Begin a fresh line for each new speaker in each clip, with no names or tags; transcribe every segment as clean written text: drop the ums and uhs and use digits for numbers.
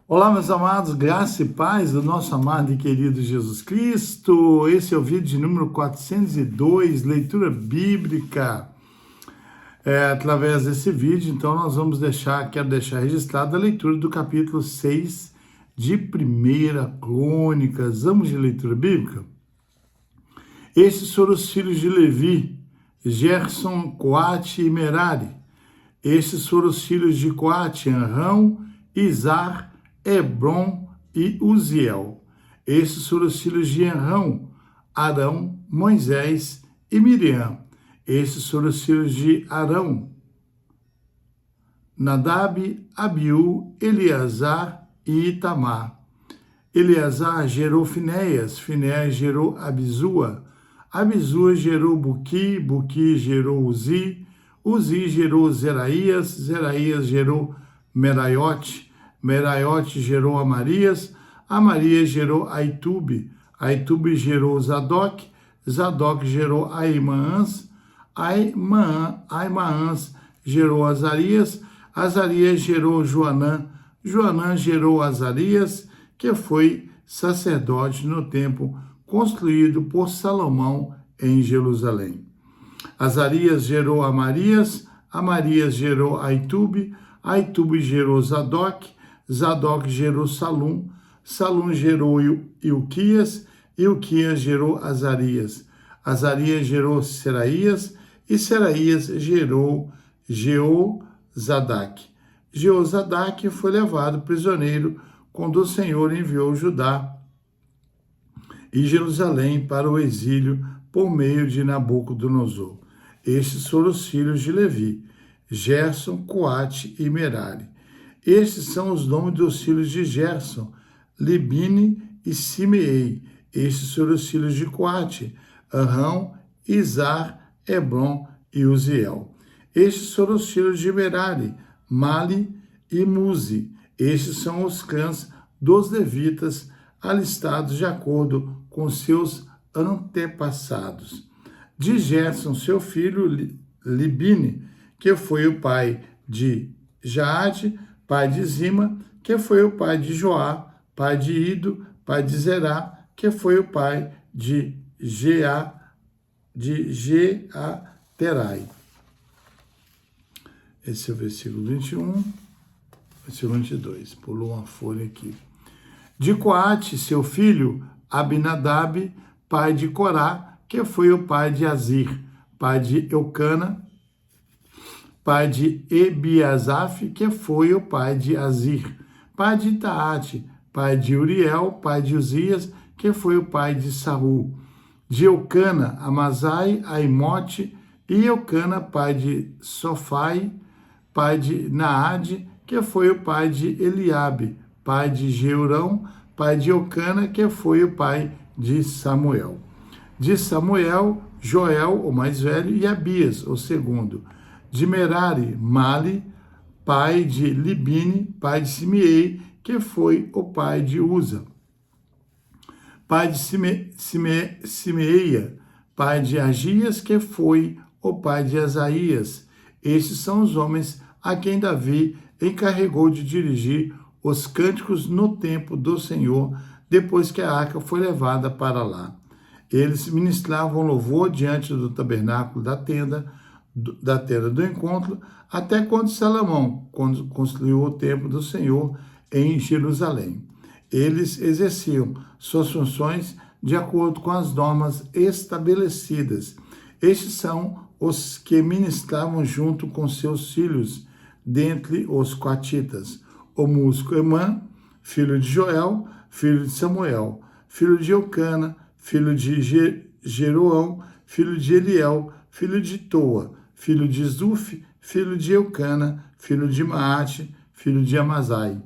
Olá, meus amados, graça e paz do nosso amado e querido Jesus Cristo. Esse é o vídeo de número 402, leitura bíblica. Através desse vídeo, então, nós vamos quero deixar registrada a leitura do capítulo 6 de 1 Crônicas. Vamos de leitura bíblica? Estes foram os filhos de Levi, Gerson, Coate e Merari. Estes foram os filhos de Coate, Anrão, Izar, Hebron e Uziel. Estes foram os filhos de Anrão, Arão, Moisés e Miriam. Estes foram os filhos de Arão, Nadab, Abiú, Eleazar e Itamar. Eleazar gerou Finéias, Finéias gerou Abisua, Abisua gerou Buqui, Buqui gerou Uzi, Uzi gerou Zeraías, Zeraías gerou Meraiote, Meraiote gerou Amarias, Amarias gerou Aitube, Aitube gerou Zadok, Zadok gerou Aimaãs, Aimaãs gerou Azarias, Azarias gerou Joanã, Joanã gerou Azarias, que foi sacerdote no templo construído por Salomão em Jerusalém. Azarias gerou Amarias, Amarias gerou Aitube, Aitube gerou Zadok, Zadok gerou Salum, Salum gerou Ilquias, Ilquias gerou Azarias, Azarias gerou Seraías, e Seraías gerou Jeozadak. Jeozadak foi levado prisioneiro quando o Senhor enviou Judá e Jerusalém para o exílio por meio de Nabucodonosor. Estes foram os filhos de Levi, Gerson, Coate e Merari. Estes são os nomes dos filhos de Gerson, Libine e Simeei. Estes foram os filhos de Coate, Anrão, Izar, Hebron e Uziel. Estes foram os filhos de Merari, Mali e Muzi. Estes são os clãs dos levitas, alistados de acordo com seus antepassados. De Gerson, seu filho, Libine, que foi o pai de Jaade, pai de Zima, que foi o pai de Joá, pai de Ido, pai de Zerá, que foi o pai de Jeaterai. Esse é o versículo 21, versículo 22. Pulou uma folha aqui. De Coate, seu filho, Abinadab, pai de Corá, que foi o pai de Azir, pai de Eucana, pai de Ebiasaf, que foi o pai de Azir, pai de Taate, pai de Uriel, pai de Uzias, que foi o pai de Saul. De Eucana, Amazai, Aimote, e Eucana, pai de Sofai, pai de Naade, que foi o pai de Eliabe, pai de Jeurão, pai de Eucana, que foi o pai de Samuel. De Samuel, Joel, o mais velho, e Abias, o segundo. De Merari, Mali, pai de Libine, pai de Simeei, que foi o pai de Uza. Pai de Simeia, pai de Agias, que foi o pai de Asaías. Estes são os homens a quem Davi encarregou de dirigir os cânticos no templo do Senhor, depois que a arca foi levada para lá. Eles ministravam louvor diante do tabernáculo da tenda do encontro, até quando Salomão construiu o templo do Senhor em Jerusalém. Eles exerciam suas funções de acordo com as normas estabelecidas. Estes são os que ministravam junto com seus filhos, dentre os coatitas: o músico Emã, filho de Joel, filho de Samuel, filho de Eucana, filho de Jeroão, filho de Eliel, filho de Toa, filho de Zuf, filho de Eucana, filho de Maate, filho de Amazai,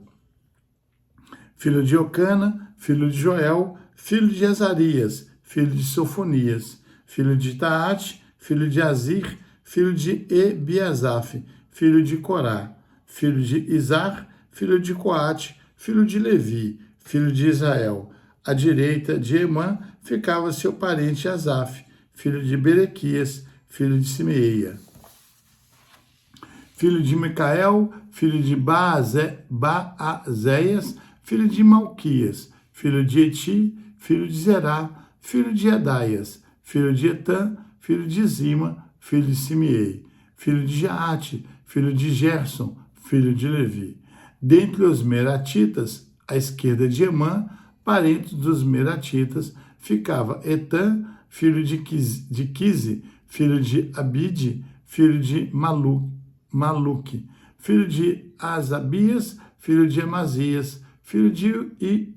filho de Eucana, filho de Joel, filho de Azarias, filho de Sofonias, filho de Taate, filho de Azir, filho de Ebiasaf, filho de Corá, filho de Izar, filho de Coate, filho de Levi, filho de Israel. À direita de Emã ficava seu parente Asaf, filho de Berequias, filho de Simeia. Filho de Micael, filho de Baazéias, filho de Malquias, filho de Eti, filho de Zerá, filho de Adaias, filho de Etã, filho de Zima, filho de Simeei, filho de Jaate, filho de Gerson, filho de Levi. Dentre os Meratitas, à esquerda de Emã, parente dos Meratitas, ficava Etã, filho de Quise, filho de Abide, filho de Maluque, filho de Asabias, filho de Amazias, filho de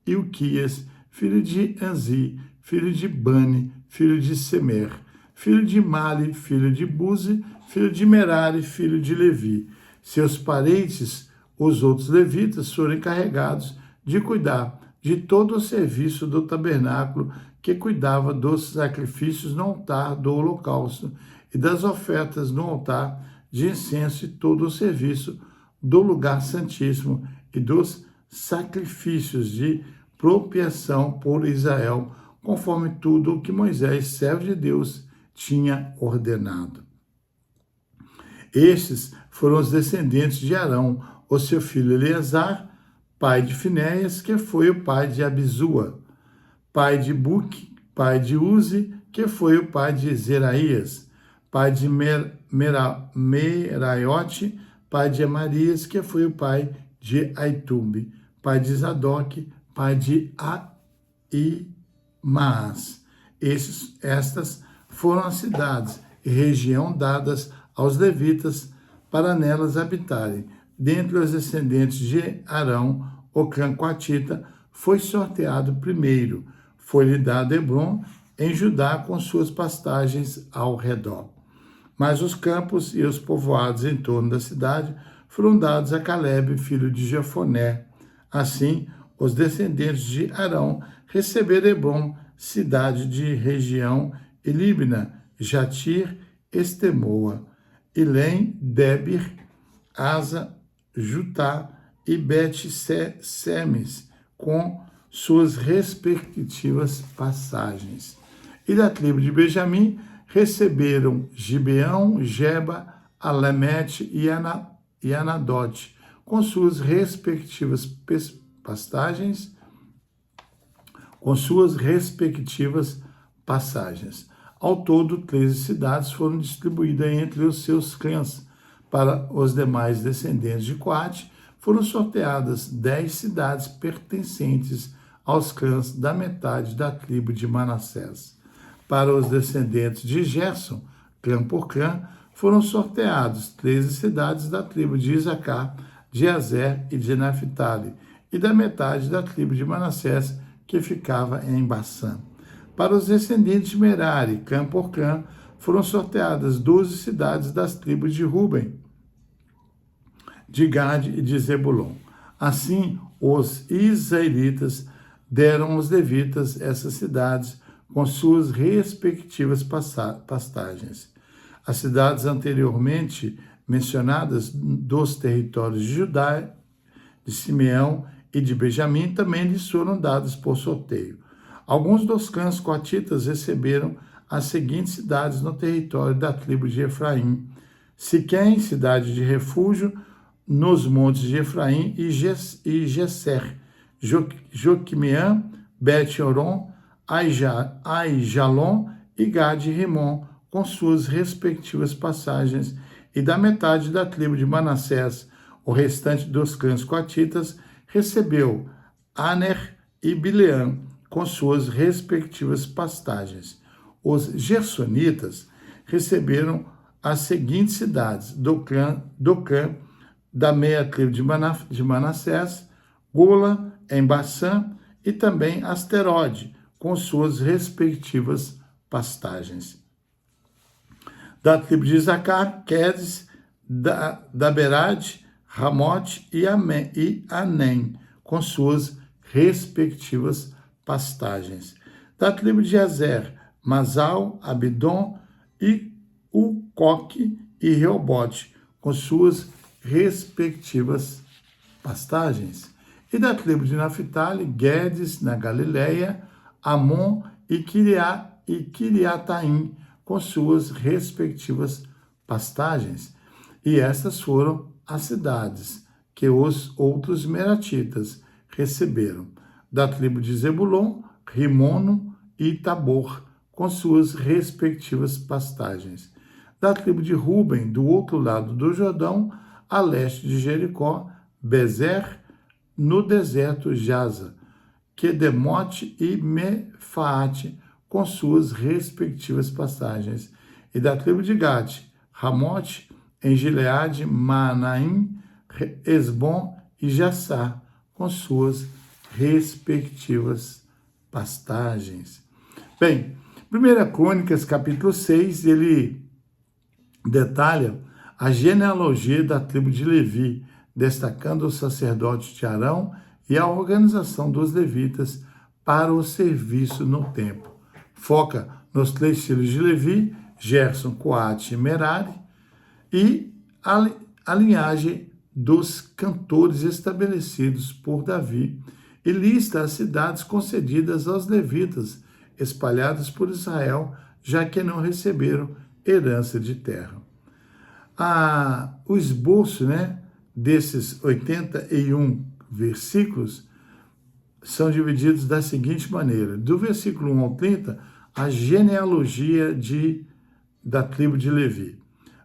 Ilquias, filho de Anzi, filho de Bani, filho de Semer, filho de Mali, filho de Buzi, filho de Merari, filho de Levi. Seus parentes, os outros levitas, foram encarregados de cuidar de todo o serviço do tabernáculo, que cuidava dos sacrifícios no altar do holocausto e das ofertas no altar de incenso e todo o serviço do lugar santíssimo e dos sacrifícios de propiação por Israel, conforme tudo o que Moisés, servo de Deus, tinha ordenado. Estes foram os descendentes de Arão, o seu filho Eleazar, pai de Finéias, que foi o pai de Abisua, pai de Buque, pai de Uzi, que foi o pai de Zeraías, pai de Meraiote, pai de Amarias, que foi o pai de Aitube, pai de Zadok, pai de Ahimaas. Estas foram as cidades e região dadas aos levitas para nelas habitarem. Dentre os descendentes de Arão, o clã coatita foi sorteado primeiro. Foi-lhe dado Hebrom em Judá com suas pastagens ao redor. Mas os campos e os povoados em torno da cidade foram dados a Calebe, filho de Jefoné. Assim, os descendentes de Arão receberam Hebrom, cidade de região, e Libna, Jatir, Estemoa, Ilém, Debir, Asa, Jutá e Bet-Semes, com suas respectivas passagens. E da tribo de Benjamim receberam Gibeão, Geba, Alemete e Anadote, com suas respectivas passagens, Ao todo, 13 cidades foram distribuídas entre os seus clãs. Para os demais descendentes de Coate, foram sorteadas 10 cidades pertencentes aos clãs da metade da tribo de Manassés. Para os descendentes de Gerson, clã por clã, foram sorteados 13 cidades da tribo de Isacar, de Azer e de Naphtali, e da metade da tribo de Manassés, que ficava em Bassã. Para os descendentes de Merari, clã por clã, foram sorteadas 12 cidades das tribos de Ruben, de Gade e de Zebulon. Assim, os israelitas deram aos levitas essas cidades com suas respectivas pastagens. As cidades anteriormente mencionadas dos territórios de Judá, de Simeão e de Benjamim também lhes foram dadas por sorteio. Alguns dos clãs coatitas receberam as seguintes cidades no território da tribo de Efraim: Siquém, cidade de refúgio, nos montes de Efraim, e Gesser, Joquimeã, Bet-Horon, Aijalon e Gade-Rimon, com suas respectivas passagens, e da metade da tribo de Manassés, o restante dos clãs coatitas recebeu Aner e Bileã, com suas respectivas pastagens. Os gersonitas receberam as seguintes cidades do clã da meia tribo de Manassés, Gola, em Bassã, e também Asterode, com suas respectivas pastagens. Da tribo de Isacar, Quedes, Daberade, Ramote e Anem, com suas respectivas pastagens. Da tribo de Azer, Masal, Abidom e Ucoque e Reobote, com suas respectivas pastagens. E da tribo de Naphtali, Guedes, na Galileia, Amon e Kiriataim, com suas respectivas pastagens. E estas foram as cidades que os outros meratitas receberam. Da tribo de Zebulon, Rimono e Tabor, com suas respectivas pastagens. Da tribo de Ruben, do outro lado do Jordão, a leste de Jericó, Bezer, no deserto Jaza, Quedemote e Mefaate, com suas respectivas passagens. E da tribo de Gade, Ramote, em Gileade, Manaim, Esbom e Jassá, com suas respectivas pastagens. Bem, 1 Crônicas, capítulo 6, ele detalha a genealogia da tribo de Levi, destacando o sacerdote de Arão e a organização dos levitas para o serviço no templo. Foca nos 3 filhos de Levi, Gerson, Coate e Merari, e a linhagem dos cantores estabelecidos por Davi, e lista as cidades concedidas aos levitas, espalhadas por Israel, já que não receberam herança de terra. O esboço, desses 81 versículos são divididos da seguinte maneira: do versículo 1 ao 30, a genealogia da tribo de Levi.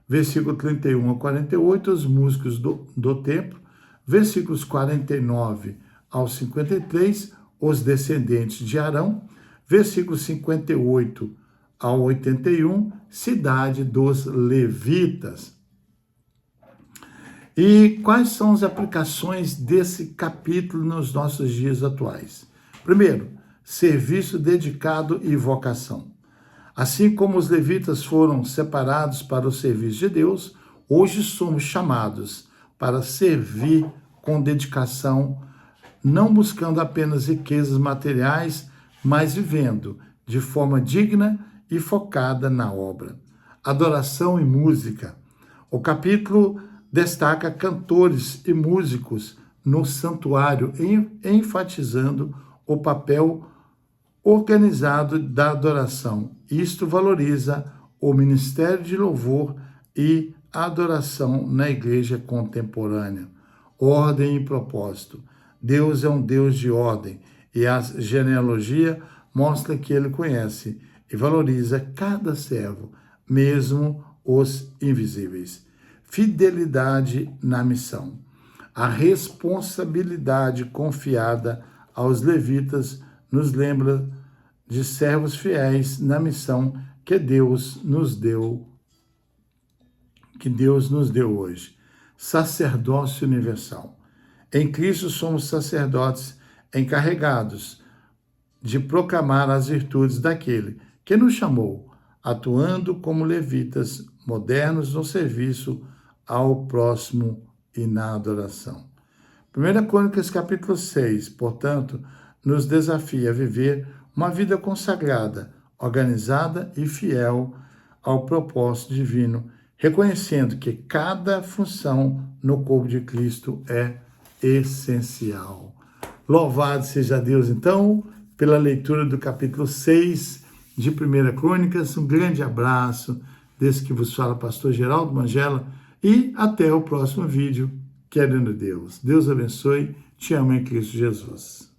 Versículo 31 a 48, os músicos do templo. Versículos 49 ao 53, os descendentes de Arão. Versículos 58 ao 81, cidade dos levitas. E quais são as aplicações desse capítulo nos nossos dias atuais? Primeiro, serviço dedicado e vocação. Assim como os levitas foram separados para o serviço de Deus, hoje somos chamados para servir com dedicação, não buscando apenas riquezas materiais, mas vivendo de forma digna e focada na obra. Adoração e música. O capítulo destaca cantores e músicos no santuário, enfatizando o papel organizado da adoração. Isto valoriza o ministério de louvor e adoração na igreja contemporânea. Ordem e propósito. Deus é um Deus de ordem e a genealogia mostra que ele conhece e valoriza cada servo, mesmo os invisíveis. Fidelidade na missão. A responsabilidade confiada aos levitas nos lembra de servos fiéis na missão que Deus nos deu hoje. Sacerdócio universal. Em Cristo somos sacerdotes encarregados de proclamar as virtudes daquele que nos chamou, atuando como levitas modernos no serviço ao próximo e na adoração. 1 Crônicas, capítulo 6, portanto, nos desafia a viver uma vida consagrada, organizada e fiel ao propósito divino, reconhecendo que cada função no corpo de Cristo é essencial. Louvado seja Deus, então, pela leitura do capítulo 6 de 1 Crônicas. Um grande abraço, desse que vos fala pastor Geraldo Mangela, e até o próximo vídeo, querendo Deus. Deus abençoe, te amo em Cristo Jesus.